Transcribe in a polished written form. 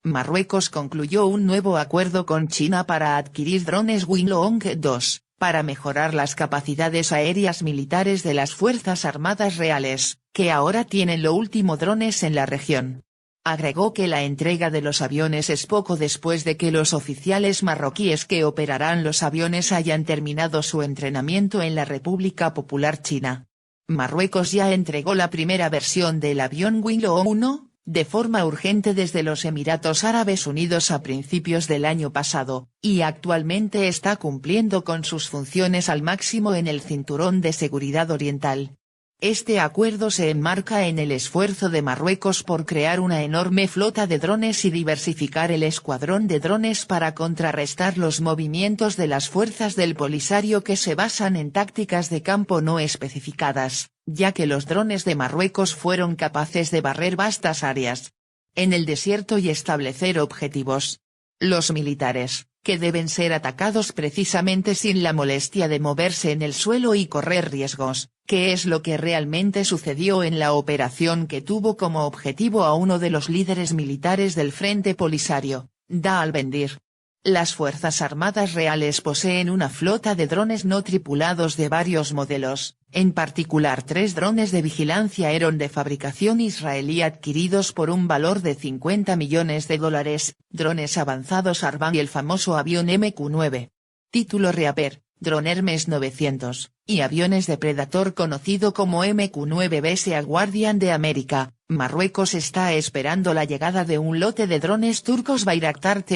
Marruecos concluyó un nuevo acuerdo con China para adquirir drones Winglong 2, para mejorar las capacidades aéreas militares de las Fuerzas Armadas reales, que ahora tienen lo último drones en la región. Agregó que la entrega de los aviones es poco después de que los oficiales marroquíes que operarán los aviones hayan terminado su entrenamiento en la República Popular China. Marruecos ya entregó la primera versión del avión Winglong 1, de forma urgente desde los Emiratos Árabes Unidos a principios del año pasado, y actualmente está cumpliendo con sus funciones al máximo en el cinturón de seguridad oriental. Este acuerdo se enmarca en el esfuerzo de Marruecos por crear una enorme flota de drones y diversificar el escuadrón de drones para contrarrestar los movimientos de las fuerzas del Polisario que se basan en tácticas de campo no especificadas, ya que los drones de Marruecos fueron capaces de barrer vastas áreas en el desierto y establecer objetivos. Los militares, que deben ser atacados precisamente sin la molestia de moverse en el suelo y correr riesgos, que es lo que realmente sucedió en la operación que tuvo como objetivo a uno de los líderes militares del Frente Polisario, Da al-Bendir. Las Fuerzas Armadas reales poseen una flota de drones no tripulados de varios modelos, en particular 3 drones de vigilancia Heron de fabricación israelí adquiridos por un valor de $50 millones, drones avanzados Arban y el famoso avión MQ-9. Título Reaper, dron Hermes 900, y aviones de Predator conocido como MQ-9 vs Guardian de América. Marruecos está esperando la llegada de un lote de drones turcos Bayraktar T.